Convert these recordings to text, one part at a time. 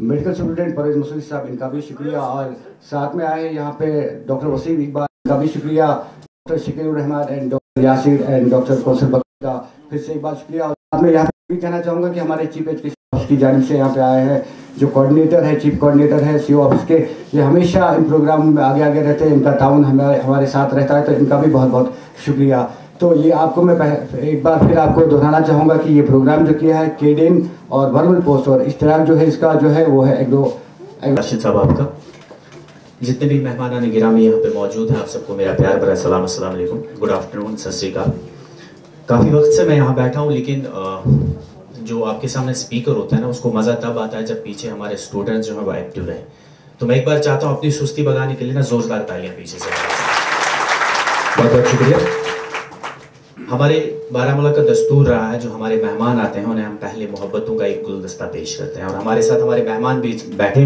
Medical student Parvez Masoodi साहब, इनका भी शुक्रिया। और साथ में आए यहाँ पे डॉक्टर वसीम इकबाल, इनका भी शुक्रिया। Doctor Shakeel Rahman and doctor Yasir and doctor Kausar Bakar का फिर से एक बार शुक्रिया। और साथ में यहाँ पे भी कहना चाहूँगा कि हमारे चीफ एजुकेशन ऑफिस की जानिब से यहाँ पे आए हैं जो कोऑर्डिनेटर है, चीफ कोऑर्डिनेटर है सीओ ऑफिस के, ये हमेशा इन प्रोग्राम में आगे आगे रहते हैं, इनका ताउन हमारे साथ रहता है, तो इनका भी बहुत बहुत शुक्रिया। तो ये आपको मैं एक बार फिर आपको दोहराना चाहूँगा कि ये प्रोग्राम जो किया है केडेन और वर्बल पोस्ट और इश्तराक जो है इसका जो है वो है एक दो राशिद साहब, आपका जितने भी मेहमान गिरामी यहाँ पे मौजूद हैं, आप सबको मेरा प्यार भरा सलाम, अस्सलाम वालेकुम, गुड आफ्टरनून, सत श्री अकाल। काफ़ी वक्त से मैं यहाँ बैठा हूँ, लेकिन जो आपके सामने स्पीकर होता है ना, उसको मज़ा तब आता है जब पीछे हमारे स्टूडेंट्स जो हैं वो एक्टिव रहे। तो मैं एक बार चाहता हूँ अपनी सुस्ती भगाने के लिए ना जोरदार तालियां पीछे से। बहुत बहुत शुक्रिया। हमारे बारामूला का दस्तूर रहा है, जो हमारे मेहमान आते हैं उन्हें हम पहले मोहब्बतों का एक गुलदस्ता पेश करते हैं, और हमारे साथ हमारे मेहमान भी बैठे।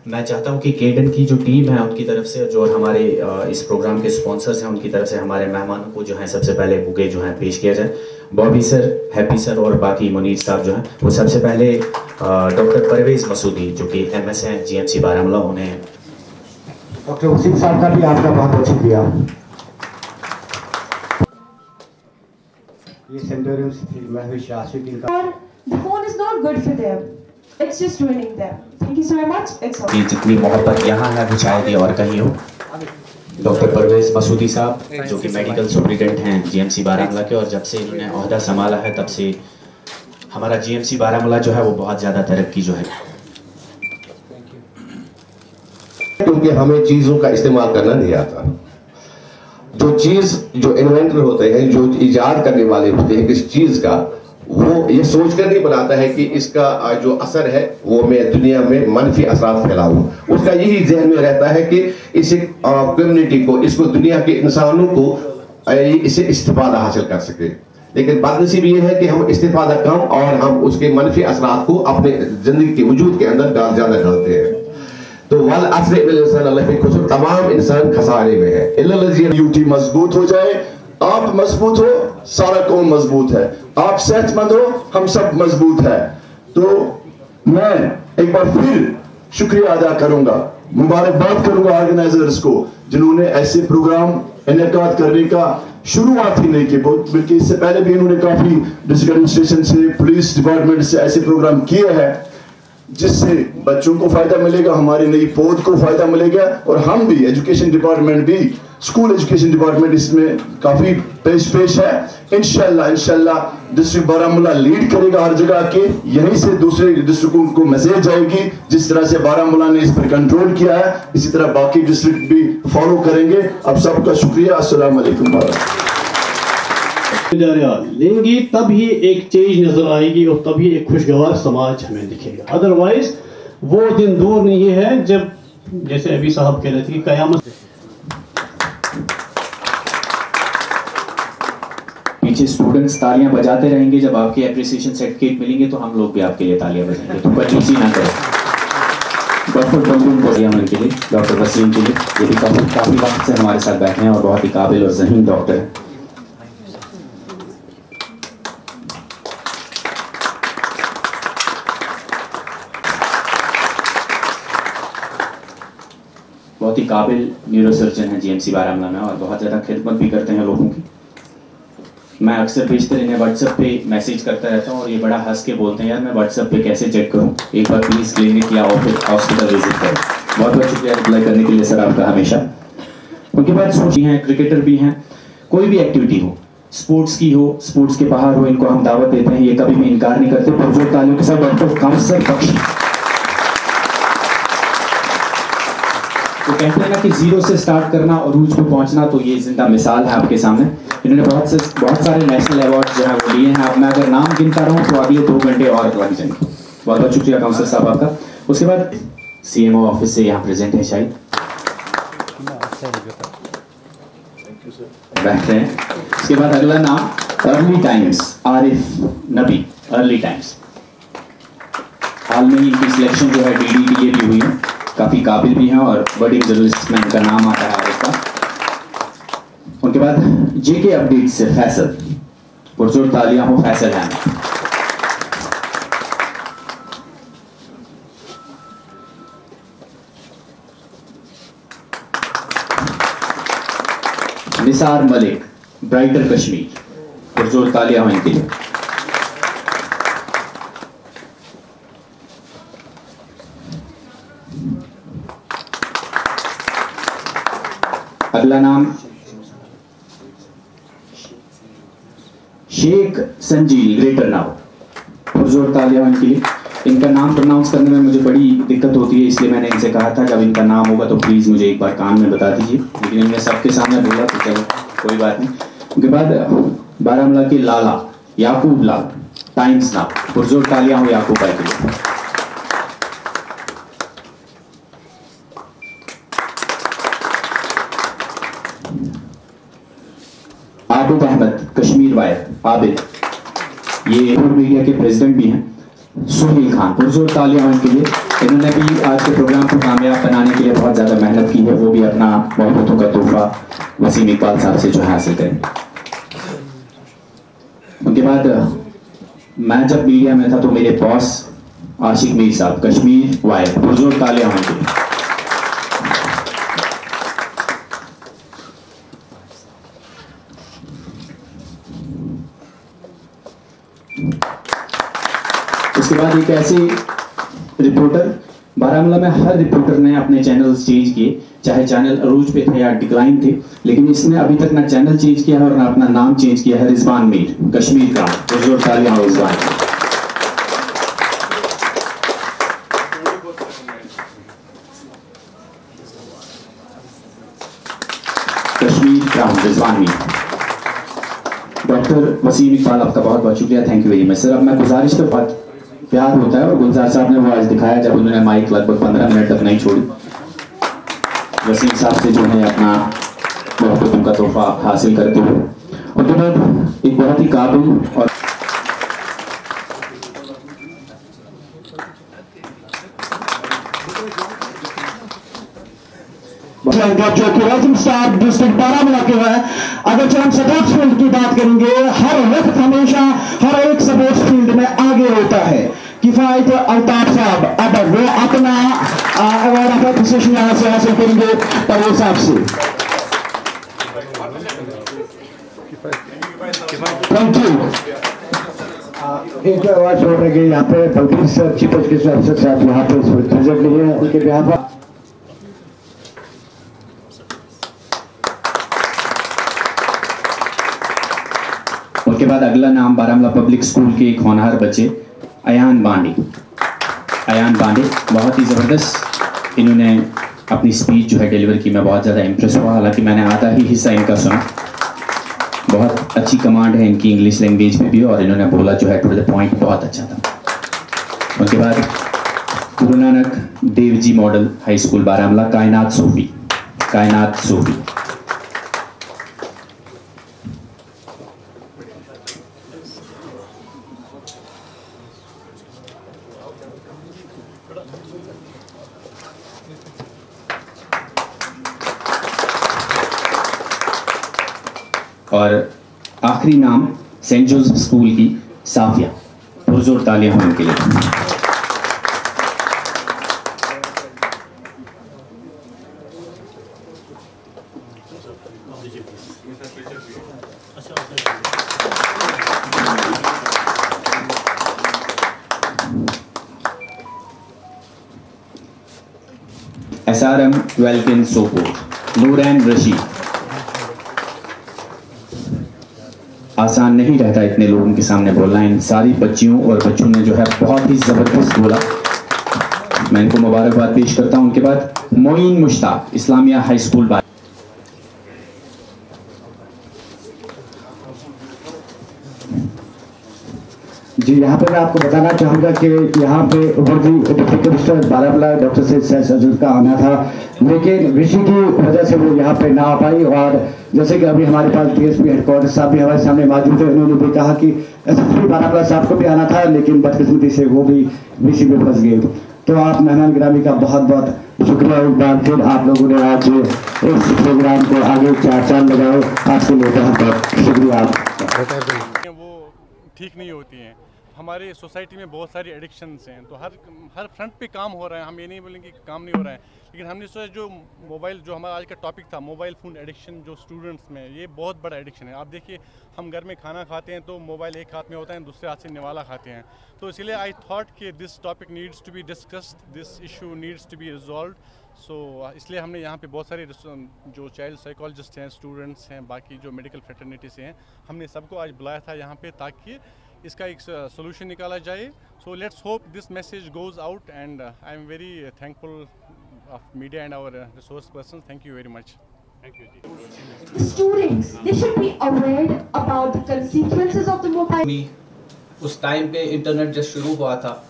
मैं चाहता हूं कि केडन की जो टीम है उनकी तरफ से, जो हमारे इस प्रोग्राम के स्पॉन्सर्स हैं उनकी तरफ से हमारे मेहमानों को जो है सबसे पहले बुके जो है पेश किया जाए। बॉबी सर, हैप्पी सर और बाकी मुनीर साहब जो हैं वो सबसे पहले डॉक्टर परवेज मसूदी जो कि MS हैं GMC बारामूला, उन्हें डॉक्टर वसीम साहब का भी आपका बहुत बहुत शुक्रिया। ये सेंटोरियम से महविश आशिक इनका The phone is not good for them. It's just ruining them. Thank you so much. It's all. कि जितनी मोहब्बत यहाँ है वो शायद ही और कहीं हो। डॉक्टर परवेज मसूदी साहब जो कि मेडिकल सुपरिटेंडेंट हैं GMC बारामूला के, और जब से इन्होंने ओहदा संभाला है तब से हमारा GMC बारामूला जो है वो बहुत ज़्यादा तरक्की जो है। क्योंकि हमें चीज़ों का इस्तेमाल करना नहीं आता। जो चीज़, जो इन्वेंटर होते हैं, जो इजाद करने वाले होते हैं किसी चीज़ का, वो ये सोचकर नहीं बनाता है कि इसका जो असर है वो मैं दुनिया में मनफी असरात फैलाऊं। उसका यही जहन में रहता है कि इस कम्युनिटी को, इसको, दुनिया के इंसानों को इसे इस्तिफादा हासिल कर सके। लेकिन बदनसीब ये है कि हम इस्तिफादा कम और हम उसके मनफी असरात को अपने जिंदगी के वजूद के अंदर ज़्यादा डालते हैं। तो वल असर तमाम इंसान खसारे में है। यूटी मजबूत हो जाए, आप मजबूत हो, सारा कौम मजबूत है। आप सेहतमंद हो, हम सब मजबूत है। तो मैं एक बार फिर शुक्रिया अदा करूंगा, मुबारकबाद करूंगा ऑर्गेनाइजर्स को, जिन्होंने ऐसे प्रोग्राम इनेकाद करने का शुरुआत ही नहीं की, बल्कि इससे पहले भी इन्होंने काफी डिस्ट्रिक्ट एडमिनिस्ट्रेशन से, पुलिस डिपार्टमेंट से ऐसे प्रोग्राम किए हैं जिससे बच्चों को फायदा मिलेगा, हमारी नई पौध को फायदा मिलेगा, और हम भी, एजुकेशन डिपार्टमेंट भी, स्कूल एजुकेशन डिपार्टमेंट इसमें काफी पेश है। इंशाल्लाह डिस्ट्रिक्ट बारामूला लीड करेगा हर जगह के, यहीं से दूसरे डिस्ट्रिक्टों को मैसेज जाएगी। जिस तरह से बारामूला ने इस पर कंट्रोल किया है, इसी तरह बाकी डिस्ट्रिक्ट भी फॉलो करेंगे। आप सबका शुक्रिया। अस्सलाम वालेकुम। लेंगी तब ही एक चेंज नजर आएगी और तभी एक खुशगवार समाज हमें दिखेगा। अदरवाइज वो दिन दूर नहीं है जब, जैसे अभी साहब कह रहे थे कि कयामत। पीछे स्टूडेंट्स तालियां बजाते रहेंगे, जब आपके एप्रिसिएशन सर्टिफिकेट मिलेंगे तो हम लोग भी आपके लिए तालियां बजाएंगे, तो कंजूसी ना करें। डॉक्टर बंदून को के लिए, डॉक्टर वसीम के लिए, ये भी काफी वक्त से हमारे साथ बैठे हैं और बहुत ही काबिल और ज़हीन डॉक्टर हैं। बहुत ही काबिल न्यूरोसर्जन हैं GMC बारामूला में, और बहुत ज़्यादा खिदमत भी करते हैं लोगों की। मैं अक्सर बेशतर इन्हें व्हाट्सएप पे मैसेज करता रहता हूँ और ये बड़ा हंस के बोलते हैं, यार मैं व्हाट्सएप पे कैसे चेक करूँ, एक बार प्लीज़ क्लिनिक या हॉस्पिटल विजिट करें। बहुत बहुत शुक्रिया रिप्लाई करने के लिए सर आपका हमेशा। उनके बाद सोची हैं, क्रिकेटर भी हैं, कोई भी एक्टिविटी हो, स्पोर्ट्स की हो, स्पोर्ट्स के बाहर हो, इनको हम दावत देते हैं, ये कभी भी इनकार नहीं करते। पुरजोर तालियों के साथ डॉक्टर काउंसलर बख्शी। तो कहते हैं ना कि जीरो से स्टार्ट करना और रूज पे पहुंचना, तो ये जिंदा मिसाल है आपके सामने। इन्होंने बहुत सारे नेशनल अवार्ड जो है वो लिए हैं। अब मैं अगर नाम गिनता रहूं तो अगले 2 घंटे और लग जाएंगे। बहुत बहुत शुक्रिया काउंसलर साहब आपका। उसके बाद CMO ऑफिस से यहाँ प्रेजेंट है शायद, बैठ रहे हैं। उसके बाद अगला नाम अर्ली टाइम्स, आरिफ नबी, अर्ली टाइम्स। हाल में ही इनकी सिलेक्शन जो है DDTA भी हुई है, काफ़ी काबिल भी हैं और बड़ी जर्नलिस्ट में इनका नाम आता है इसका। उनके बाद JK अपडेट से फैसल, पुरजोर तालियां हो फैसल है। निसार मलिक, ब्राइटर कश्मीर, पुरजोर तालियां हो इनके लिए। अगला नाम शेख संजील, ग्रेटर नाव, पुरजोर तालियां इनके लिए। इनका नाम प्रोनाउंस करने में मुझे बड़ी दिक्कत होती है, इसलिए मैंने इनसे कहा था जब इनका नाम होगा तो प्लीज़ मुझे एक बार कान में बता दीजिए, लेकिन इन्होंने सबके सामने बोला तो चलो कोई बात नहीं। उसके बाद बारामूला के लाला याकूब लाल, टाइम्स नाव, पुरजोर तालियां हो याकूब भाई के लिए। आबिद अहमद, कश्मीर वायर, आबिद, ये मीडिया के प्रेसिडेंट भी हैं। सुहेल खान, पुरजोर तालियां इनके लिए। इन्होंने भी आज के प्रोग्राम को कामयाब बनाने के लिए बहुत ज़्यादा मेहनत की है, वो भी अपना मोहब्बतों का तोहफा वसीम इकबाल साहब से जो हासिल करें। उनके बाद मैं जब मीडिया में था तो मेरे बॉस आशिक मीर साहब, कश्मीर वायर, पुरजोर तालियां इनके लिए। उसके बाद एक ऐसे रिपोर्टर, बारामूला में हर रिपोर्टर ने अपने चैनल्स चेंज किए, चाहे चैनल अरूज पे थे या डिक्लाइन थे, लेकिन इसने अभी तक ना चैनल चेंज किया है और ना अपना नाम चेंज किया है। रिजवान मीर, कश्मीर का, पुरजोर तालियां हो रिजवान। कश्मीर का रिजवान मीर। डॉक्टर वसीम इकबाल, आपका बहुत बहुत शुक्रिया, thank you very much sir. अब मैं गुजारिश तो बहुत प्यार होता है और गुलजार साहब ने वो आज दिखाया जब उन्होंने माइक लगभग 15 मिनट तक नहीं छोड़ी। वसीम साहब से जो है अपना मोहब्बतों का तोहफा हासिल करते हुए, उनके बाद एक बहुत ही काबिल और जो कि राजिम साहब डिस्ट्रिक्ट बारामूला के हैं। अगर हम स्पोर्ट्स फील्ड की बात करेंगे, हर वक्त हमेशा हर एक स्पोर्ट्स फील्ड में आगे होता है। किफायत अल्ताफ साहब, अब वो अपना अवार्ड ऑफ एप्रिसिएशन यहाँ से हासिल करेंगे परवेज साहब से। Thank you. एक अवार्ड छोड़ रहे हैं यहाँ पे बल्कि सर, चीफ एजुकेशन ऑफिसर साहब यहाँ पे प्रेजेंट नहीं है, उनके बिहाफ पर उसके बाद अगला नाम बारामूला पब्लिक स्कूल के एक होनहार बच्चे अयान बांडे। अयान बांडे बहुत ही ज़बरदस्त इन्होंने अपनी स्पीच जो है डिलीवर की, मैं बहुत ज़्यादा इम्प्रेस हुआ। हालांकि मैंने आधा ही हिस्सा इनका सुना। बहुत अच्छी कमांड है इनकी इंग्लिश लैंग्वेज में भी, और इन्होंने बोला जो है टू द पॉइंट बहुत अच्छा था। उसके बाद Guru Nanak Dev ji model high school Baramulla, कायनात सूफी, कायनात सूफी। और आखिरी नाम सेंट जोसेफ स्कूल की साफिया, पुरजोर तालियां हो उनके लिए। SRM 12 in Sopore, Noorain Rashid. आसान नहीं रहता इतने लोगों के सामने बोलना। इन सारी बच्चियों और बच्चों ने जो है बहुत ही ज़बरदस्त बोला, मैं इनको मुबारकबाद पेश करता हूं। उनके बाद मोइन मुश्ताक, इस्लामिया हाई स्कूल बार। जी, यहाँ पे मैं आपको बताना चाहूँगा कि यहाँ पे वर्दी deputy commissioner Baramulla doctor Syed Sajad का आना था, लेकिन ऋषि की वजह से वो यहाँ पे ना आ पाई। और जैसे कि अभी हमारे पास DSP हेडक्वार्टर साहब भी हमारे सामने मौजूद है, उन्होंने भी कहा कि SSP बारामूला साहब को भी आना था, लेकिन बदकिस्मती से वो भी ऋषि में फंस गए। तो आप मेहमान गिरामी का बहुत बहुत शुक्रिया एक बार फिर, आप लोगों ने आज इस प्रोग्राम को आगे चार चांद लगाए, आपके लिए बहुत बहुत शुक्रिया। वो ठीक नहीं होती हैं। हमारे सोसाइटी में बहुत सारी एडिक्शंस हैं, तो हर फ्रंट पे काम हो रहा है। हम ये नहीं बोलेंगे कि काम नहीं हो रहा है, लेकिन हमने सोचा जो मोबाइल, जो हमारा आज का टॉपिक था मोबाइल फ़ोन एडिक्शन, जो स्टूडेंट्स में ये बहुत बड़ा एडिक्शन है। आप देखिए हम घर में खाना खाते हैं तो मोबाइल एक हाथ में होता है, दूसरे हाथ से निवाला खाते हैं। तो इसीलिए आई थॉट कि this topic needs to be discussed, this issue needs to be resolve. So इसलिए हमने यहाँ पे बहुत सारे जो चाइल्ड साइकोलॉजिस्ट हैं, स्टूडेंट्स हैं, बाकी जो मेडिकल फ्रेटर्निटी से हैं, हमने सबको आज बुलाया था यहाँ पे ताकि इसका एक सोल्यूशन निकाला जाए। So let's hope this message goes out and I am very thankful of media and our resource person. Thank you very much. Students, they should be aware about the consequences of the mobile. उस time पे internet जब शुरू हुआ था,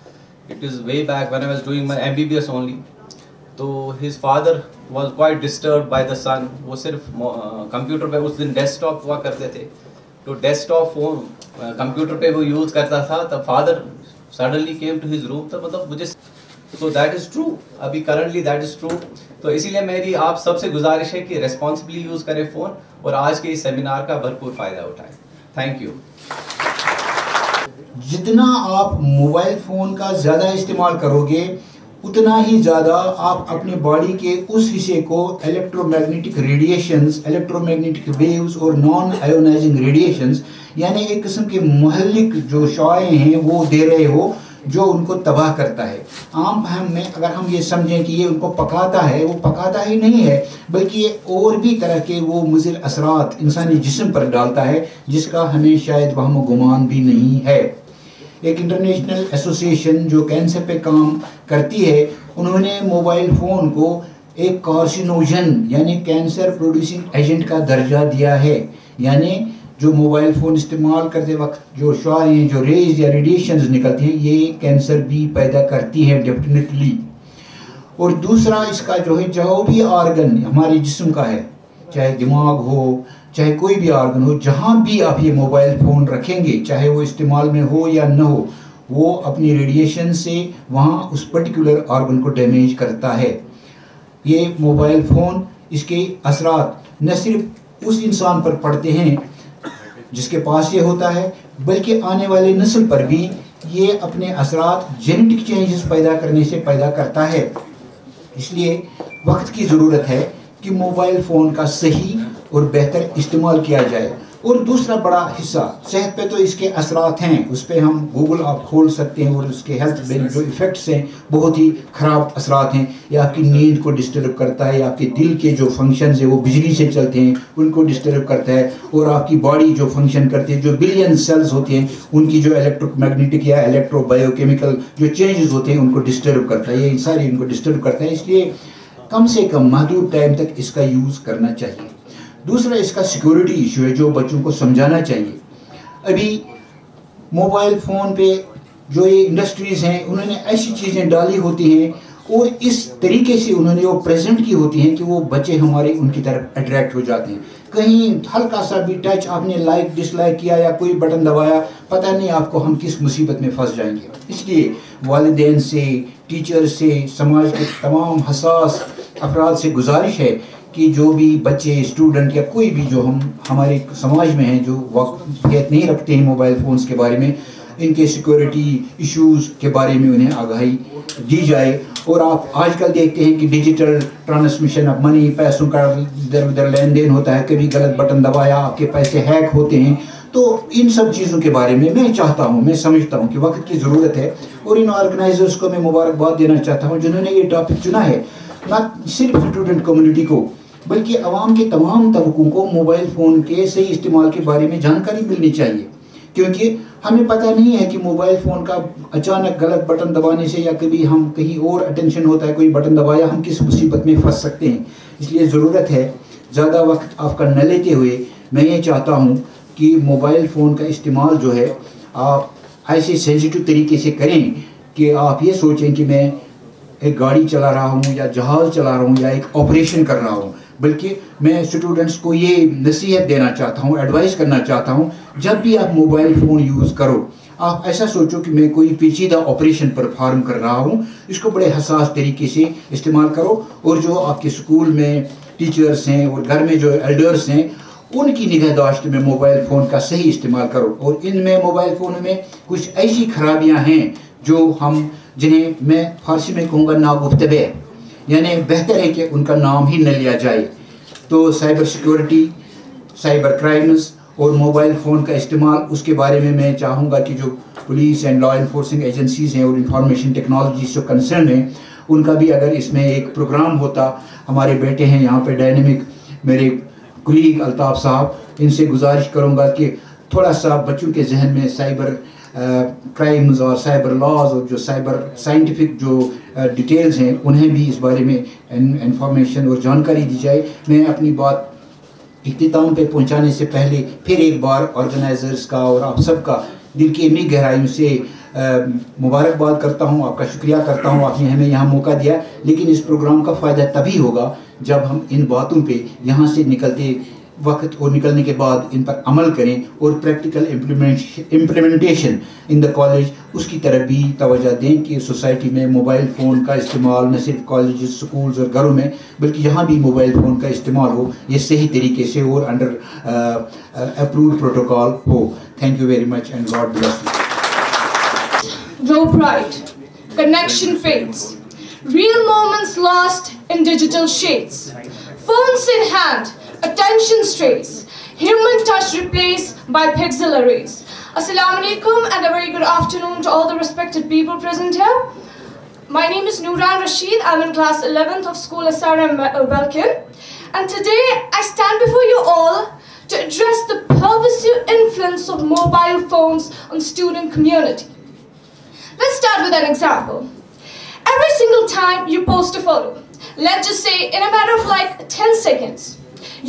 it is way back when I was doing my MBBS only. तो his father was quite disturbed by the son. वो सिर्फ computer पे उस दिन डेस्कटॉप हुआ करते थे, तो डेस्कटॉप फोन कंप्यूटर पे वो यूज़ करता था। तब father suddenly came to his room, तो मतलब मुझे सो दैट इज़ ट्रू, अभी करंटली दैट इज़ ट्रू। तो इसीलिए मेरी आप सबसे गुजारिश है कि रेस्पॉन्सिबली यूज़ करें फ़ोन और आज के इस सेमिनार का भरपूर फ़ायदा उठाएं। Thank you. जितना आप मोबाइल फ़ोन का ज़्यादा इस्तेमाल करोगे उतना ही ज़्यादा आप अपने बॉडी के उस हिस्से को इलेक्ट्रोमैग्नेटिक रेडिएशंस, इलेक्ट्रोमैग्नेटिक वेव्स और नॉन आयोनाइजिंग रेडिएशंस यानी एक किस्म के महलिक जो शॉएं हैं वो दे रहे हो, जो उनको तबाह करता है। आम फहम में अगर हम ये समझें कि ये उनको पकाता है, वो पकाता ही नहीं है, बल्कि ये और भी तरह के वो मुज़िर असरात इंसानी जिस्म पर डालता है जिसका हमें शायद वहम गुमान भी नहीं है। एक इंटरनेशनल एसोसिएशन जो कैंसर पे काम करती है, उन्होंने मोबाइल फ़ोन को एक कार्सिनोजन यानी कैंसर प्रोड्यूसिंग एजेंट का दर्जा दिया है। यानी जो मोबाइल फ़ोन इस्तेमाल करते वक्त जो शुआएं, जो रेज या रेडिएशंस निकलती हैं, ये कैंसर भी पैदा करती हैं डेफिनेटली। और दूसरा इसका जो है, जो भी ऑर्गन हमारे जिस्म का है, चाहे दिमाग हो, चाहे कोई भी ऑर्गन हो, जहाँ भी आप ये मोबाइल फ़ोन रखेंगे, चाहे वो इस्तेमाल में हो या न हो, वो अपनी रेडिएशन से वहाँ उस पर्टिकुलर ऑर्गन को डैमेज करता है। ये मोबाइल फ़ोन, इसके असरात न सिर्फ उस इंसान पर पड़ते हैं जिसके पास ये होता है, बल्कि आने वाले नस्ल पर भी ये अपने असरात जेनेटिक चेंजेस पैदा करने से पैदा करता है। इसलिए वक्त की ज़रूरत है कि मोबाइल फ़ोन का सही और बेहतर इस्तेमाल किया जाए। और दूसरा बड़ा हिस्सा सेहत पे तो इसके असरात हैं, उस पर हम गूगल आप खोल सकते हैं और उसके हेल्थ में जो इफ़ेक्ट्स हैं बहुत ही ख़राब असरात हैं। ये आपकी नींद को डिस्टर्ब करता है, आपके दिल के जो फंक्शंस हैं वो बिजली से चलते हैं उनको डिस्टर्ब करता है, और आपकी बॉडी जो फंक्शन करती है, जो बिलियन सेल्स होते हैं उनकी जो इलेक्ट्रोमैग्नेटिक या इलेक्ट्रोबायोकेमिकल जो चेंजेस होते हैं उनको डिस्टर्ब करता है। ये सारी इनको डिस्टर्ब करता है, इसलिए कम से कम महदूद टाइम तक इसका यूज़ करना चाहिए। दूसरा इसका सिक्योरिटी इशू है जो बच्चों को समझाना चाहिए। अभी मोबाइल फ़ोन पे जो ये इंडस्ट्रीज़ हैं उन्होंने ऐसी चीज़ें डाली होती हैं और इस तरीके से उन्होंने वो प्रेजेंट की होती हैं कि वो बच्चे हमारे उनकी तरफ अट्रैक्ट हो जाते हैं। कहीं हल्का सा भी टच आपने लाइक डिसलाइक किया या कोई बटन दबाया, पता नहीं आपको हम किस मुसीबत में फंस जाएंगे। इसलिए वालिदैन से, टीचर से, समाज के तमाम हसास अफराद से गुजारिश है कि जो भी बच्चे, स्टूडेंट या कोई भी जो हमारे समाज में हैं जो वाक़ियत नहीं रखते हैं मोबाइल फ़ोन्स के बारे में, इनके सिक्योरिटी इश्यूज़ के बारे में उन्हें आगाही दी जाए। और आप आजकल देखते हैं कि डिजिटल ट्रांसमिशन ऑफ मनी, पैसों का इधर उधर लेन देन होता है, कभी गलत बटन दबाया आपके पैसे हैक होते हैं। तो इन सब चीज़ों के बारे में मैं चाहता हूँ, मैं समझता हूँ कि वक्त की ज़रूरत है, और इन ऑर्गेनाइजर्स को मैं मुबारकबाद देना चाहता हूँ जिन्होंने ये टॉपिक चुना है, न सिर्फ स्टूडेंट कम्युनिटी को बल्कि आवाम के तमाम तबकों को मोबाइल फ़ोन के सही इस्तेमाल के बारे में जानकारी मिलनी चाहिए। क्योंकि हमें पता नहीं है कि मोबाइल फ़ोन का अचानक गलत बटन दबाने से या कभी हम कहीं और अटेंशन होता है, कोई बटन दबाया, हम किस मुसीबत में फंस सकते हैं। इसलिए ज़रूरत है ज़्यादा वक्त आपका न लेते हुए मैं ये चाहता हूँ कि मोबाइल फ़ोन का इस्तेमाल जो है आप ऐसे सेंसिटिव तरीके से करें कि आप ये सोचें कि मैं एक गाड़ी चला रहा हूँ या जहाज़ चला रहा हूँ या एक ऑपरेशन कर रहा हूँ, बल्कि मैं स्टूडेंट्स को ये नसीहत देना चाहता हूँ, एडवाइस करना चाहता हूँ, जब भी आप मोबाइल फ़ोन यूज़ करो आप ऐसा सोचो कि मैं कोई पेचीदा ऑपरेशन परफॉर्म कर रहा हूँ। इसको बड़े हसास तरीके से इस्तेमाल करो, और जो आपके स्कूल में टीचर्स हैं और घर में जो एल्डर्स हैं उनकी निगहदाश्त में मोबाइल फ़ोन का सही इस्तेमाल करो। और इनमें मोबाइल फ़ोन में कुछ ऐसी खराबियां हैं जो जिन्हें मैं फारसी में कहूँगा नागुफ्तबे, यानी बेहतर है कि उनका नाम ही न लिया जाए। तो साइबर सिक्योरिटी, साइबर क्राइम्स और मोबाइल फ़ोन का इस्तेमाल, उसके बारे में मैं चाहूँगा कि जो police and law enforcing agencies हैं और इंफॉर्मेशन टेक्नोलॉजी से कंसर्न हैं, उनका भी अगर इसमें एक प्रोग्राम होता। हमारे बेटे हैं यहाँ पे डायनेमिक, मेरे कुलीग अल्ताफ़ साहब, इनसे गुजारिश करूँगा कि थोड़ा सा बच्चों के जहन में साइबर क्राइम्स और साइबर लॉज और जो साइबर साइंटिफिक जो डिटेल्स हैं उन्हें भी इस बारे में इंफॉर्मेशन और जानकारी दी जाए। मैं अपनी बात इख्तिताम पे पहुंचाने से पहले फिर एक बार ऑर्गेनाइजर्स का और आप सबका दिल की इतनी गहराइयों से मुबारकबाद करता हूं, आपका शुक्रिया करता हूं, आपने हमें यहाँ मौका दिया। लेकिन इस प्रोग्राम का फ़ायदा तभी होगा जब हम इन बातों पे यहाँ से निकलते वक्त और निकलने के बाद इन पर अमल करें और practical implementation in the college, उसकी तरफ भी तवज्जो दें कि सोसाइटी में मोबाइल फ़ोन का इस्तेमाल न सिर्फ कॉलेज, स्कूल्स और घरों में, बल्कि यहाँ भी मोबाइल फ़ोन का इस्तेमाल हो, ये सही तरीके से और अंडर अप्रूव्ड प्रोटोकॉल हो। Thank you very much and God bless you. Grow bright, connection fades, real moments lost in digital shades. Phones in hand, attention strays, human touch replaced by pixel arrays. Assalamu alaikum and a very good afternoon to all the respected people present here. My name is Nooran Rashid. I'm in class 11th of School SRM Welkin. And today I stand before you all to address the pervasive influence of mobile phones on student community. Let's start with an example. Every single time you post a photo, let's just say in a matter of like 10 seconds,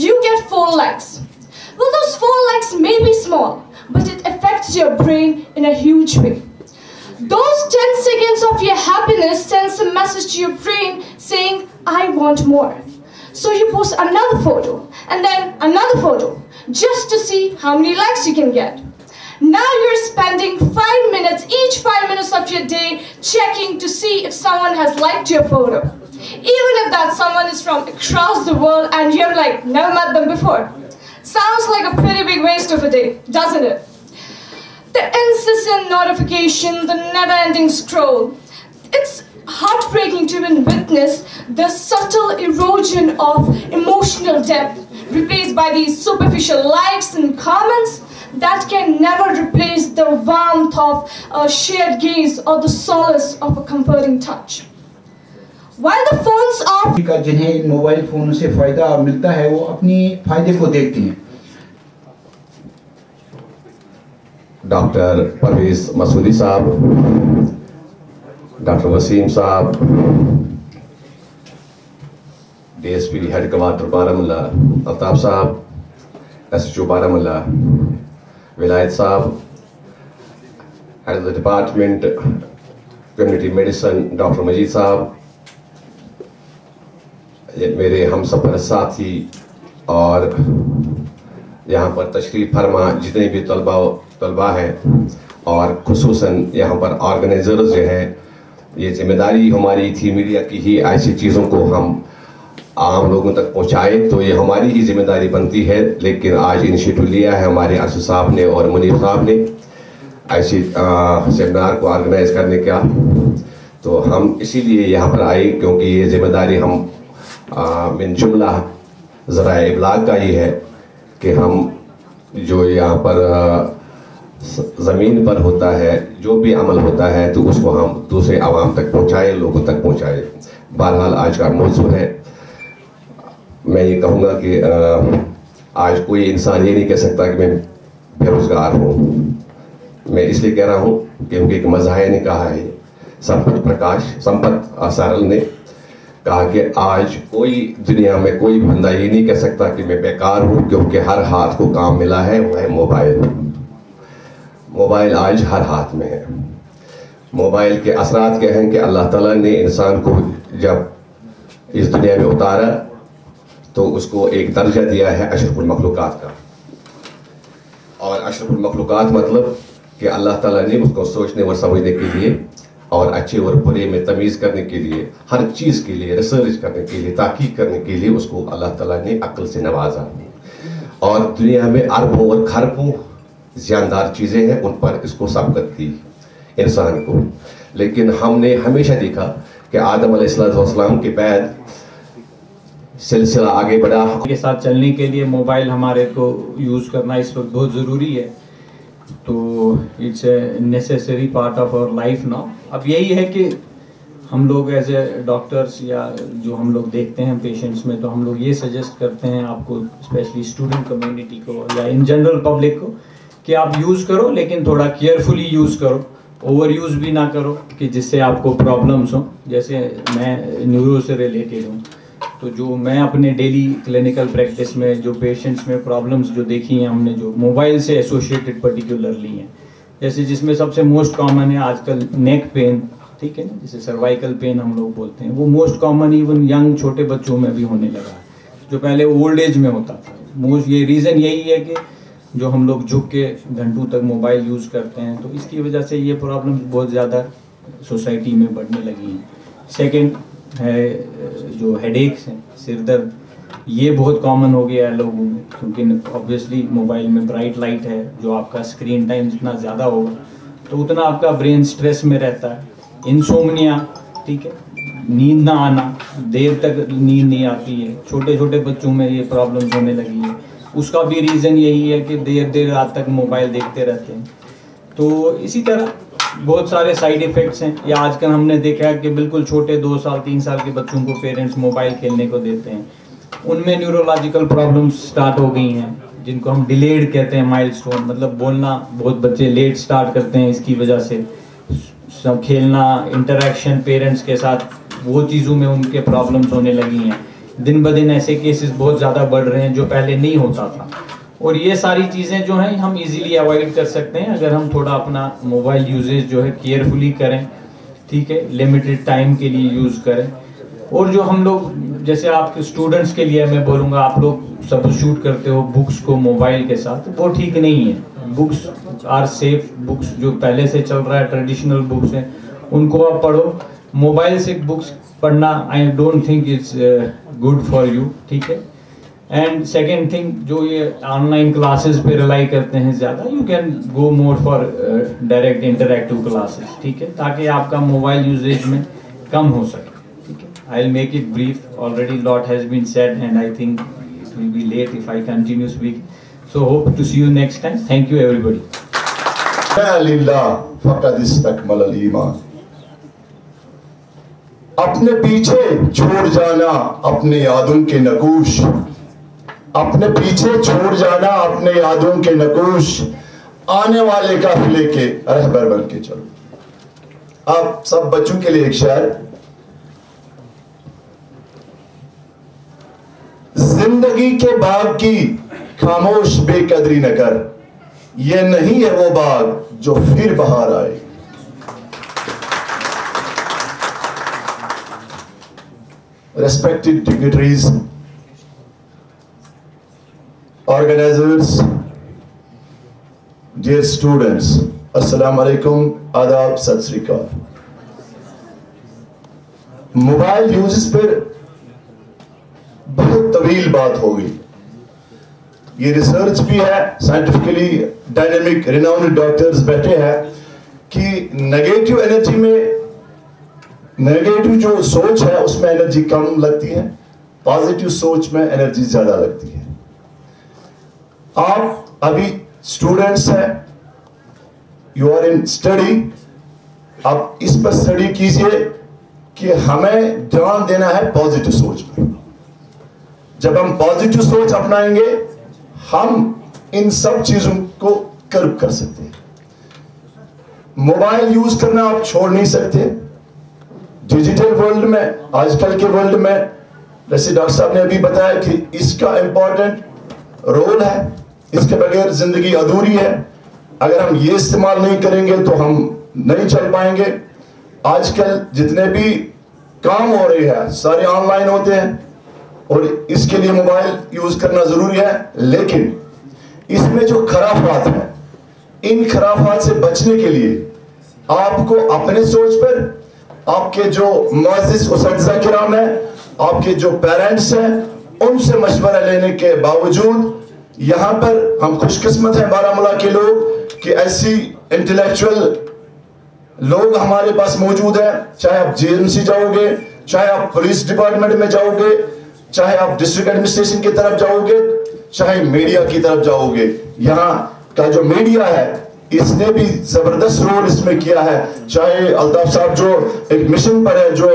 you get 4 likes. Well, those 4 likes may be small, but it affects your brain in a huge way. Those 10 seconds of your happiness sends a message to your brain saying, I want more. So you post another photo and then another photo just to see how many likes you can get. Now you're spending 5 minutes, each 5 minutes of your day checking to see if someone has liked your photo. Even if that someone is from across the world and you're like, never met them before. Sounds like a pretty big waste of a day, doesn't it? The incessant notification, the never-ending scroll. It's heartbreaking to even witness the subtle erosion of emotional depth replaced by these superficial likes and comments that can never replace the warmth of a shared gaze or the solace of a comforting touch. While the phones are जिन्हें इन mobile फ़ोनों से फ़ायदा मिलता है वो अपनी फ़ायदे को देखते हैं। डॉक्टर परवेज़ मसूदी साहब, doctor Waseem sahab, DSP head quarter Baramulla Altaf sahab, SHO Baramulla Vilayat sahab, head of the department community medicine doctor Majeed sahab, मेरे हम सफ़र साथी और यहाँ पर तशरीफ़ फरमा जितने भी तलबा हैं और खुसूसन यहाँ पर ऑर्गेनाइजर्स जो हैं, ये जिम्मेदारी हमारी थी मीडिया की ही ऐसी चीज़ों को हम आम लोगों तक पहुँचाए, तो ये हमारी ही जिम्मेदारी बनती है। लेकिन आज इनिशिएटिव लिया है हमारे अरशद साहब ने और मुनीर साहब ने ऐसी सेमिनार को ऑर्गेनाइज करने का, तो हम इसीलिए यहाँ पर आए क्योंकि ये जिम्मेदारी हम मिन जुमला ज़राए इब्लाग का ही है कि हम जो यहाँ पर ज़मीन पर होता है, जो भी अमल होता है, तो उसको हम दूसरे आवाम तक पहुँचाएँ, लोगों तक पहुँचाएँ। बहरहाल आज का मौजू है, मैं ये कहूँगा कि आज कोई इंसान ये नहीं कह सकता कि मैं बेरोज़गार हूँ। मैं इसलिए कह रहा हूँ क्योंकि एक मज़ाहिर ने कहा है, संपत सारल ने कहा कि आज कोई दुनिया में कोई बंदा ये नहीं कह सकता कि मैं बेकार हूँ, क्योंकि हर हाथ को काम मिला है, वो है मोबाइल। मोबाइल आज हर हाथ में है। मोबाइल के असरात क्या हैं कि अल्लाह ताला ने इंसान को जब इस दुनिया में उतारा तो उसको एक दर्जा दिया है अशरफुल मखलूकात का, और अशरफुल मखलूकात मतलब कि अल्लाह ताला ने उसको सोचने और समझने के लिए और अच्छे और बुरे में तमीज़ करने के लिए, हर चीज़ के लिए रिसर्च करने के लिए, ताकीद करने के लिए उसको अल्लाह ताला ने अक्ल से नवाजा। और दुनिया में अरबों और खरबों जानदार चीज़ें हैं, उन पर इसको सबकत थी इंसान को। लेकिन हमने हमेशा देखा कि आदम अलैहिस्सलाम के बाद सिलसिला आगे बढ़ा। के साथ चलने के लिए मोबाइल हमारे को यूज़ करना इस वक्त बहुत ज़रूरी है, तो it's a necessary part of our life now. अब यही है कि हम लोग एज ए डॉक्टर्स या जो हम लोग देखते हैं पेशेंट्स में, तो हम लोग ये सजेस्ट करते हैं आपको, स्पेशली स्टूडेंट कम्युनिटी को या इन जनरल पब्लिक को, कि आप यूज़ करो लेकिन थोड़ा केयरफुली यूज़ करो, ओवर यूज़ भी ना करो कि जिससे आपको प्रॉब्लम्स हों। जैसे मैं न्यूरो से रिलेटेड हूँ, तो जो मैं अपने डेली क्लिनिकल प्रैक्टिस में जो पेशेंट्स में प्रॉब्लम्स जो देखी हैं हमने, जो मोबाइल से एसोसिएटेड पर्टिकुलरली हैं, जैसे जिसमें सबसे मोस्ट कॉमन है आजकल नेक पेन, ठीक है ना, जिसे सर्वाइकल पेन हम लोग बोलते हैं, वो मोस्ट कॉमन इवन यंग छोटे बच्चों में भी होने लगा है, जो पहले ओल्ड एज में होता था। मोस्ट ये रीज़न यही है कि जो हम लोग झुक के घंटों तक मोबाइल यूज़ करते हैं, तो इसकी वजह से ये प्रॉब्लम बहुत ज़्यादा सोसाइटी में बढ़ने लगी हैं। सेकेंड है जो हेडेक्स हैं, सिर दर्द, ये बहुत कॉमन हो गया है लोगों में, क्योंकि ऑब्वियसली मोबाइल में ब्राइट लाइट है, जो आपका स्क्रीन टाइम जितना ज़्यादा होगा तो उतना आपका ब्रेन स्ट्रेस में रहता है। इंसोम्निया, ठीक है, नींद ना आना, देर तक नींद नहीं आती है, छोटे छोटे बच्चों में ये प्रॉब्लम्स होने लगी है। उसका भी रीज़न यही है कि देर रात तक मोबाइल देखते रहते हैं। तो इसी तरह बहुत सारे साइड इफ़ेक्ट्स हैं। या आजकल हमने देखा है कि बिल्कुल छोटे 2 साल 3 साल के बच्चों को पेरेंट्स मोबाइल खेलने को देते हैं, उनमें न्यूरोलॉजिकल प्रॉब्लम्स स्टार्ट हो गई हैं, जिनको हम डिलेड कहते हैं, माइलस्टोन, मतलब बोलना बहुत बच्चे लेट स्टार्ट करते हैं इसकी वजह से। सब खेलना, इंटरेक्शन पेरेंट्स के साथ, वो चीज़ों में उनके प्रॉब्लम्स होने लगी हैं। दिन ब दिन ऐसे केसेस बहुत ज़्यादा बढ़ रहे हैं जो पहले नहीं होता था। और ये सारी चीज़ें जो हैं हम इजीली अवॉइड कर सकते हैं अगर हम थोड़ा अपना मोबाइल यूजेज जो है केयरफुली करें, ठीक है, लिमिटेड टाइम के लिए यूज़ करें। और जो हम लोग, जैसे आपके स्टूडेंट्स के लिए मैं बोलूँगा, आप लोग सब्स्टिट्यूट करते हो बुक्स को मोबाइल के साथ, वो ठीक नहीं है। बुक्स आर सेफ, बुक्स जो पहले से चल रहा है ट्रेडिशनल बुक्स हैं उनको आप पढ़ो। मोबाइल से बुक्स पढ़ना I don't think it's good for you, ठीक है। एंड सेकेंड थिंग, जो ये ऑनलाइन क्लासेस पे रिलाई करते हैं ज़्यादा, you can go more for direct interactive classes, ठीक है, ताकि आपका मोबाइल यूजेज में कम हो सके, ठीक है। I will make it brief, already lot has been said and I think it will be late if I continue speak, so hope to see you next time. Thank you everybody. अपने पीछे छोड़ जाना अपने यादों के नकूश, अपने पीछे छोड़ जाना अपने यादों के नकूश, आने वाले काफिले के रहबर बन के चलो। आप सब बच्चों के लिए एक शायर। जिंदगी के बाग की खामोश बेकदरी न कर, ये नहीं है वो बाग जो फिर बाहर आए। Respected dignitaries, organizers, dear students, अस्सलाम वालेकुम, आदाब, सत श्री अकाल। मोबाइल यूजेस पर बहुत तवील बात होगी। ये रिसर्च भी है, साइंटिफिकली डायनेमिक रिनाउंड डॉक्टर्स बैठे हैं कि नेगेटिव एनर्जी में, नेगेटिव जो सोच है उसमें एनर्जी कम लगती है, पॉजिटिव सोच में एनर्जी ज्यादा लगती है। आप अभी स्टूडेंट्स हैं, यू आर इन स्टडी, आप इस पर स्टडी कीजिए कि हमें ध्यान देना है पॉजिटिव सोच पर। जब हम पॉजिटिव सोच अपनाएंगे हम इन सब चीजों को कर्ब कर सकते हैं। मोबाइल यूज करना आप छोड़ नहीं सकते। डिजिटल वर्ल्ड में, आजकल के वर्ल्ड में, जैसे डॉक्टर साहब ने अभी बताया कि इसका इंपॉर्टेंट रोल है, इसके बगैर जिंदगी अधूरी है। अगर हम ये इस्तेमाल नहीं करेंगे तो हम नहीं चल पाएंगे। आजकल जितने भी काम हो रहे हैं सारे ऑनलाइन होते हैं और इसके लिए मोबाइल यूज करना जरूरी है। लेकिन इसमें जो खराफात हैं, इन खराफात से बचने के लिए आपको अपने सोच पर, आपके जो मुअज़्ज़िज़ उस्ताज़ किराम हैं, आपके जो पेरेंट्स हैं, उनसे मशवरा लेने के बावजूद यहाँ पर हम खुशकिस्मत हैं बारामूला के लोग कि ऐसी इंटेलेक्चुअल लोग हमारे पास मौजूद हैं। चाहे आप जेएमसी जाओगे, चाहे आप पुलिस डिपार्टमेंट में जाओगे, चाहे आप डिस्ट्रिक्ट एडमिनिस्ट्रेशन की तरफ जाओगे, चाहे मीडिया की तरफ जाओगे, यहाँ का जो मीडिया है इसने भी जबरदस्त रोल इसमें किया है। चाहे अल्ताफ साहब जो एक मिशन पर है, जो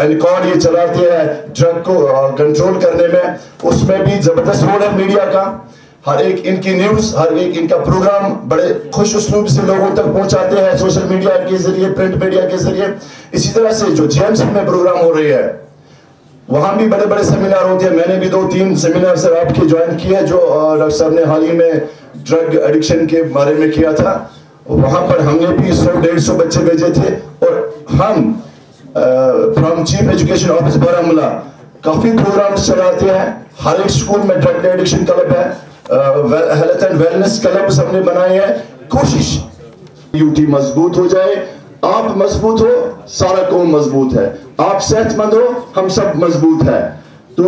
एनकॉर्ड ये चलाते हैं ड्रग को कंट्रोल करने में, उसमें भी जबरदस्त रोल है मीडिया का। हर एक इनकी न्यूज, हर एक इनका प्रोग्राम बड़े खुश उसलूब से लोगों तक पहुंचाते हैं, सोशल मीडिया के जरिए, प्रिंट मीडिया के जरिए। इसी तरह से जो जेएमसी में प्रोग्राम हो रही है वहां भी बड़े बड़े सेमिनार होते हैं। मैंने भी 2-3 सेमिनार सर आपके ज्वाइन किए जो डॉक्टर साहब ने हाल ही में ड्रग एडिक्शन के बारे में किया था। वहां पर हमने भी 100-150 बच्चे भेजे थे और हम from chief education office Baramulla काफी प्रोग्राम्स चलाते हैं। हर एक स्कूल में ड्रग एडिक्शन क्लब है, हेल्थ एंड वेलनेस क्लब हमने बनाए हैं। कोशिश यूटी मजबूत हो जाए, आप मजबूत हो, सारा कौम मजबूत है। आप सेहतमंद हो, हम सब मजबूत है। तो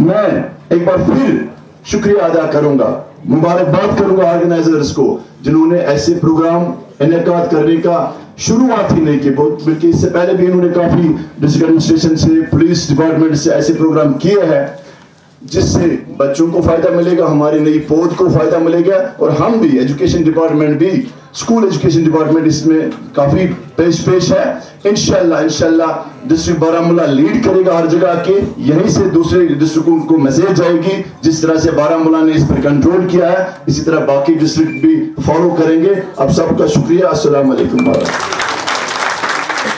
मैं एक बार फिर शुक्रिया अदा करूंगा, मुबारकबाद करूंगा ऑर्गेनाइजर्स को जिन्होंने ऐसे प्रोग्राम इनेकाद करने का शुरुआत ही नहीं की, बल्कि इससे पहले भी इन्होंने काफी डिस्ट्रिक्ट एडमिनिस्ट्रेशन से, पुलिस डिपार्टमेंट से ऐसे प्रोग्राम किए हैं जिससे बच्चों को फायदा मिलेगा, हमारी नई पौध को फायदा मिलेगा और हम भी एजुकेशन डिपार्टमेंट भी, स्कूल एजुकेशन डिपार्टमेंट इसमें काफी पेश है। इंशाल्लाह डिस्ट्रिक्ट बारामूला लीड करेगा हर जगह के, यहीं से दूसरे डिस्ट्रिक्टों को मैसेज जाएगी। जिस तरह से बारामूला ने इस पर कंट्रोल किया है, इसी तरह बाकी डिस्ट्रिक्ट भी फॉलो करेंगे। आप सबका शुक्रिया। अस्सलाम वालेकुम।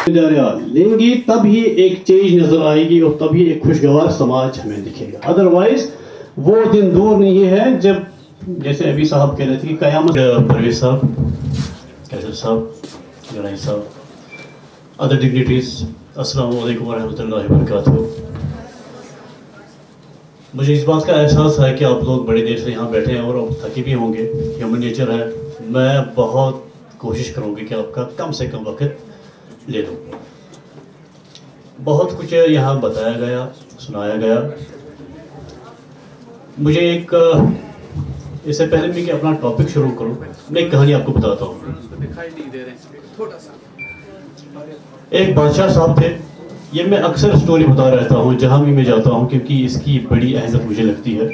लेंगे तब ही एक चेंज नजर आएगी और तभी एक खुशगवार समाज हमें दिखेगा। अदरवाइज वो दिन दूर नहीं है जब, जैसे अभी साहब कह रहे थे कि कयामत। परवेज साहब, कैसर साहब, गनाई साहब, अदर डिग्निटीज, अस्सलाम वालेकुम रहमतुल्लाहि व बरकातहू। मुझे इस बात का एहसास है कि आप लोग बड़ी देर से यहाँ बैठे हैं और थके भी होंगे, ह्यूमन नेचर है। मैं बहुत कोशिश करूँगी कि आपका कम से कम वक्त ले लूँ। बहुत कुछ यहाँ बताया गया, सुनाया गया। मुझे एक, इससे पहले मैं कि अपना टॉपिक शुरू करूँ, मैं एक कहानी आपको बताता हूँ। एक बादशाह साहब थे, ये मैं अक्सर स्टोरी बता रहता हूँ जहाँ भी मैं जाता हूँ, क्योंकि इसकी बड़ी अहमियत मुझे लगती है।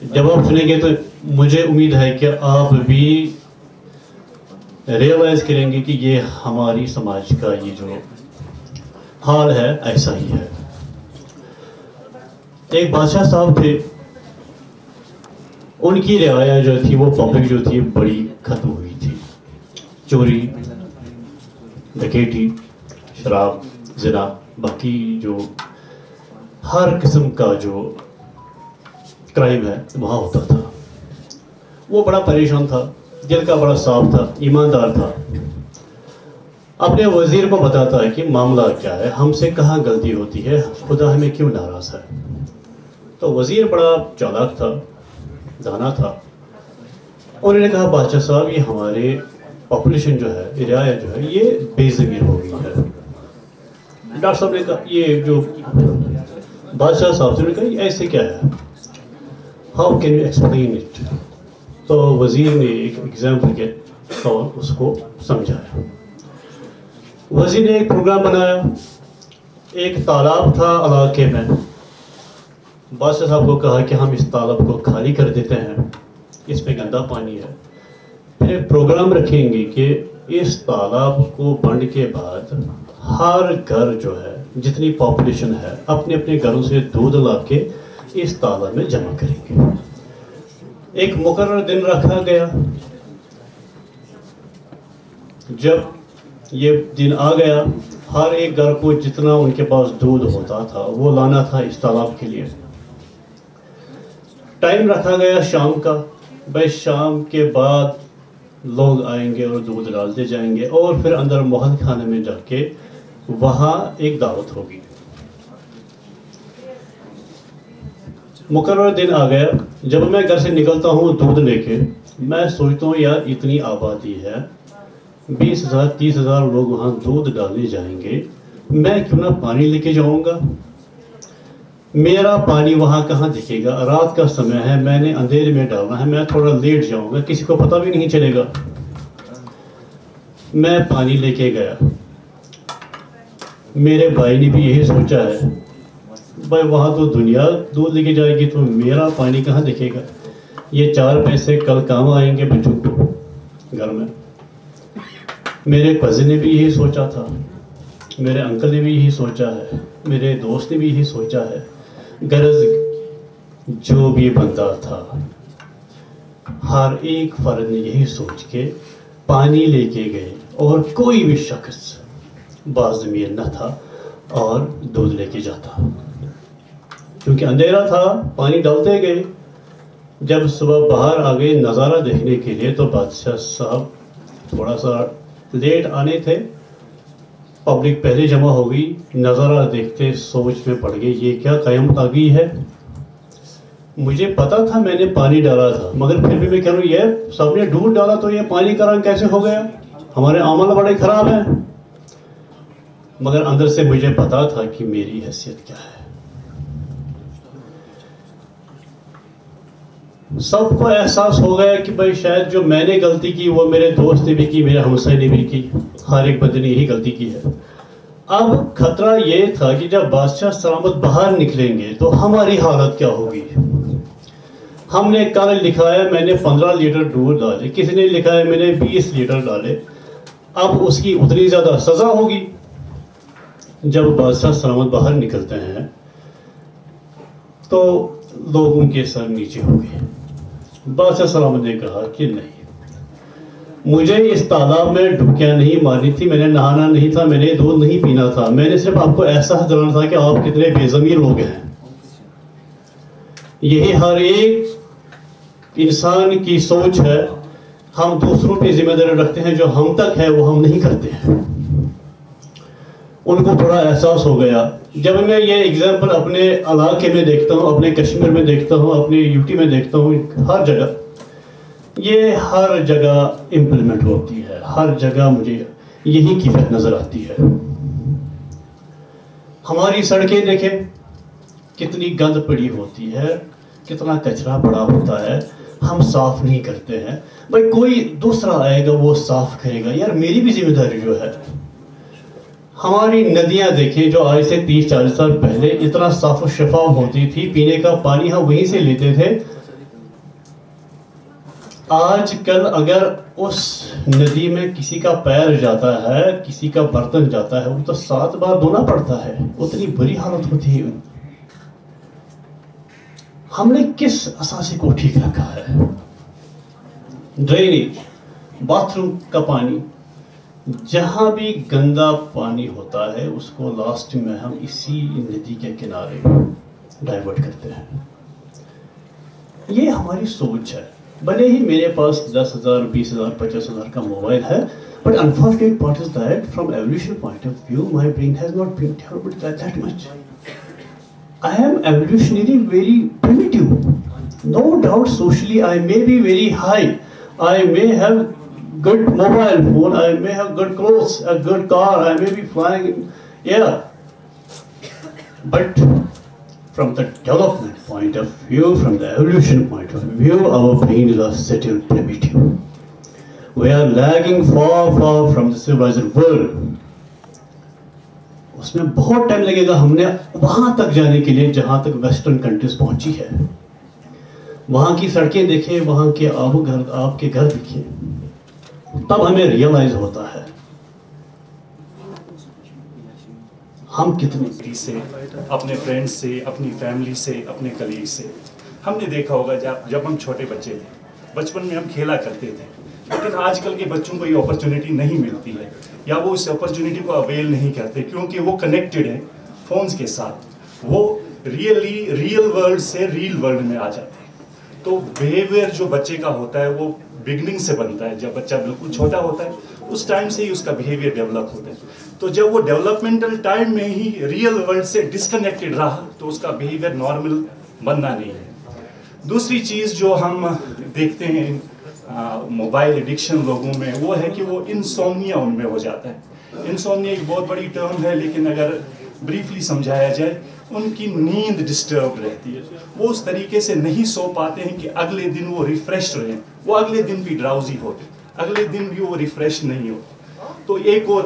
जब आप सुनेंगे तो मुझे उम्मीद है कि आप भी रियलाइज करेंगे कि ये हमारी समाज का ये जो हाल है ऐसा ही है। एक बादशाह साहब थे, उनकी रियाया जो थी वो पब्लिक जो थी बड़ी खत्म हुई थी। चोरी, डकैती, शराब, ज़िना, बाकी जो हर किस्म का जो क्राइम है वहाँ होता था। वो बड़ा परेशान था, दिल का बड़ा साफ था, ईमानदार था। अपने वजीर को बताता है कि मामला क्या है, हमसे कहाँ गलती होती है, खुदा हमें क्यों नाराज़ है। तो वजीर बड़ा चालाक था, दाना था। उन्होंने कहा बादशाह साहब ये हमारे पॉपुलेशन जो है, रियाया जो है, ये बेज़मीर हो गई है। डॉक्टर साहब ने कहा, ये जो बादशाह साहब ने कहा ये ऐसे क्या है, how can you explain it. तो वजीर ने एक एग्जाम्पल के तौर उसको समझाया। वजीर ने एक प्रोग्राम बनाया। एक तालाब था इलाके में, बादशाह साहब को कहा कि हम इस तालाब को खाली कर देते हैं, इसमें गंदा पानी है। फिर प्रोग्राम रखेंगे कि इस तालाब को बंद के बाद हर घर जो है, जितनी पॉपुलेशन है, अपने अपने घरों से दूध ला के इस तालाब में जमा करेंगे। एक मुकर्रर दिन रखा गया। जब ये दिन आ गया, हर एक घर को जितना उनके पास दूध होता था वो लाना था इस तालाब के लिए। टाइम रखा गया शाम का, भाई शाम के बाद लोग आएंगे और दूध डालते जाएंगे और फिर अंदर महल खाने में जाके वहाँ एक दावत होगी। मुकर्रर दिन आ गया। जब मैं घर से निकलता हूँ दूध लेके, मैं सोचता हूँ यार इतनी आबादी है, 20,000-30,000 लोग वहाँ दूध डालने जाएंगे, मैं क्यों ना पानी लेके जाऊँगा। मेरा पानी वहाँ कहाँ दिखेगा? रात का समय है, मैंने अंधेरे में डालना है, मैं थोड़ा लेट जाऊँगा, किसी को पता भी नहीं चलेगा। मैं पानी लेके गया, मेरे भाई ने भी यही सोचा है, भाई वहाँ तो दुनिया दूध लेके जाएगी तो मेरा पानी कहाँ दिखेगा? ये 4 पैसे कल काम आएंगे बच्चों को घर में। मेरे कज़न ने भी यही सोचा था, मेरे अंकल ने भी यही सोचा है, मेरे दोस्त ने भी यही सोचा है। गरज जो भी बंदा था, हर एक फर्द ने यही सोच के पानी लेके गए और कोई भी शख्स बाज़मीर न था और दूध लेके जाता, क्योंकि अंधेरा था। पानी डालते गए, जब सुबह बाहर आ गए नज़ारा देखने के लिए तो बादशाह साहब थोड़ा सा लेट आने थे। पब्लिक पहले जमा हो गई, नज़ारा देखते सोच में पड़ गई, ये क्या क़यामत आ गई है। मुझे पता था मैंने पानी डाला था, मगर फिर भी मैं कह रहा हूँ ये सबने दूध डाला तो ये पानी का रंग कैसे हो गया? हमारे अमल बड़े ख़राब हैं। मगर अंदर से मुझे पता था कि मेरी हैसियत क्या है। सबको एहसास हो गया कि भाई शायद जो मैंने गलती की वो मेरे दोस्त ने भी की, मेरे हमसाये ने भी की, हर एक बंदे ने यही गलती की है। अब खतरा ये था कि जब बादशाह सलामत बाहर निकलेंगे तो हमारी हालत क्या होगी। हमने कल लिखा है मैंने 15 लीटर दूध डाले, किसी ने लिखा है मैंने 20 लीटर डाले। अब उसकी उतनी ज़्यादा सज़ा होगी। जब बादशाह सलामत बाहर निकलते हैं तो लोगों के सर नीचे हो गए। बादशाह सलामत ने कहा कि नहीं, मुझे इस तालाब में डुबकियां नहीं मारनी थी, मैंने नहाना नहीं था, मैंने दूध नहीं पीना था, मैंने सिर्फ आपको एहसास दिलाना था कि आप कितने बेज़मीर लोग हैं। यही हर एक इंसान की सोच है। हम दूसरों पे जिम्मेदारी रखते हैं, जो हम तक है वो हम नहीं करते हैं। उनको थोड़ा एहसास हो गया। जब मैं ये एग्जाम्पल अपने इलाके में देखता हूँ, अपने कश्मीर में देखता हूँ, अपने यूटी में देखता हूँ, हर जगह ये हर जगह इम्प्लीमेंट होती है, हर जगह मुझे यही किफ़त नज़र आती है। हमारी सड़कें देखें कितनी गंद पड़ी होती है, कितना कचरा पड़ा होता है, हम साफ नहीं करते हैं। भाई कोई दूसरा आएगा वो साफ करेगा, यार मेरी भी जिम्मेदारी जो है। हमारी नदियां देखें जो आज से 30-40 साल पहले इतना साफ और शफाफ होती थी, पीने का पानी हम वहीं से लेते थे। आजकल अगर उस नदी में किसी का पैर जाता है, किसी का बर्तन जाता है, वो तो 7 बार धोना पड़ता है, उतनी बुरी हालत होती है। हमने किस असासे को ठीक रखा है? ड्रेनेज, बाथरूम का पानी, जहां भी गंदा पानी होता है उसको लास्ट में हम इसी नदी के किनारे डाइवर्ट करते हैं। ये हमारी सोच है। भले ही मेरे पास 10,000, 20,000, 50,000 का मोबाइल है, but unfortunate part is that from evolution point of view, my brain has not been developed that much. I am evolutionary very primitive. No doubt socially I may be very high. I may have good mobile phone, I may have good clothes, a good car, I may be flying in air. But from the development point of view, from the evolution point of view, our brains are still primitive. We are lagging far from the civilized world. उसमें बहुत time लगेगा हमने वहां तक जाने के लिए जहां तक वेस्टर्न कंट्रीज पहुंची है। वहां की सड़कें देखें, वहां के आपके घर देखें, तब हमें रियलाइज होता है हम कितने से, अपने फ्रेंड्स से, अपनी फैमिली से, अपने कलीग से। हमने देखा होगा जब हम छोटे बच्चे थे, बचपन में हम खेला करते थे, लेकिन आजकल के बच्चों को ये अपॉर्चुनिटी नहीं मिलती है, या वो इस अपॉर्चुनिटी को अवेल नहीं करते, क्योंकि वो कनेक्टेड है फ़ोन्स के साथ। वो रियल वर्ल्ड से रील वर्ल्ड में आ जाते हैं। तो बिहेवियर जो बच्चे का होता है वो बिगनिंग से बनता है। जब बच्चा बिल्कुल छोटा होता है उस टाइम से ही उसका बिहेवियर डेवलप होता है। तो जब वो डेवलपमेंटल टाइम में ही रियल वर्ल्ड से डिस्कनेक्टेड रहा तो उसका बिहेवियर नॉर्मल बनना नहीं है। दूसरी चीज़ जो हम देखते हैं मोबाइल एडिक्शन लोगों में, वो है कि वो इंसोम्निया उनमें हो जाता है। इंसोम्निया एक बहुत बड़ी टर्म है, लेकिन अगर ब्रीफली समझाया जाए, उनकी नींद डिस्टर्ब रहती है, वो उस तरीके से नहीं सो पाते हैं कि अगले दिन वो रिफ्रेश रहें, वो अगले दिन भी ड्राउजी होते, अगले दिन भी वो रिफ्रेश नहीं होते। तो एक और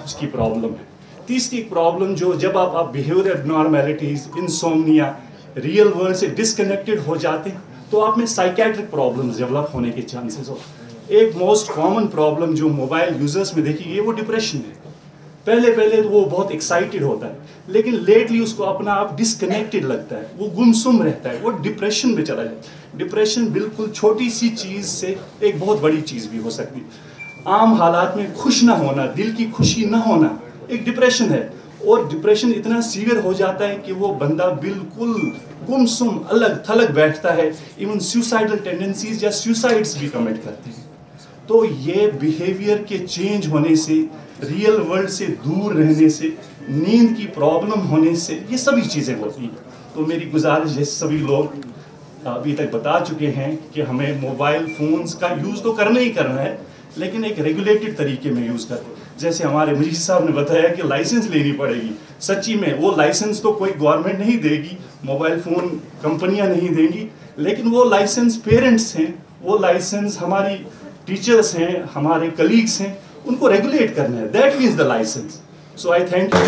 उसकी प्रॉब्लम है। तीसरी प्रॉब्लम जो जब आप behaviour abnormalities, insomnia, real world से डिस्कनेक्टेड हो जाते हैं तो आप में साइकेट्रिक प्रॉब्लम्स डेवलप होने के चांसेस हो। एक मोस्ट कॉमन प्रॉब्लम जो मोबाइल यूजर्स में देखी गई वो डिप्रेशन है। पहले तो वो बहुत एक्साइटेड होता है, लेकिन लेटली उसको अपना आप डिस्कनेक्टेड लगता है, वो गुमसुम रहता है, वो डिप्रेशन में चला जाता है। डिप्रेशन बिल्कुल छोटी सी चीज़ से एक बहुत बड़ी चीज़ भी हो सकती है। आम हालात में खुश ना होना, दिल की खुशी ना होना एक डिप्रेशन है, और डिप्रेशन इतना सीवियर हो जाता है कि वो बंदा बिल्कुल गुमसुम अलग थलग बैठता है, इवन सुसाइडल टेंडेंसीज या सुसाइड्स भी कमिट करते हैं। तो ये बिहेवियर के चेंज होने से, रियल वर्ल्ड से दूर रहने से, नींद की प्रॉब्लम होने से, ये सभी चीज़ें होती हैं। तो मेरी गुजारिश है, सभी लोग अभी तक बता चुके हैं कि हमें मोबाइल फ़ोन्स का यूज़ तो करना ही करना है, लेकिन एक रेगुलेटेड तरीके में यूज़ करें। जैसे हमारे मजीद साहब ने बताया कि लाइसेंस लेनी पड़ेगी, सच्ची में वो लाइसेंस तो कोई गवर्नमेंट नहीं देगी, मोबाइल फ़ोन कंपनियां नहीं देंगी, लेकिन वो लाइसेंस पेरेंट्स हैं, वो लाइसेंस हमारी टीचर्स हैं, हमारे कलीग्स हैं, उनको रेगुलेट करना है। That means the license. So I thank you.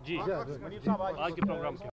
जी आज के प्रोग्राम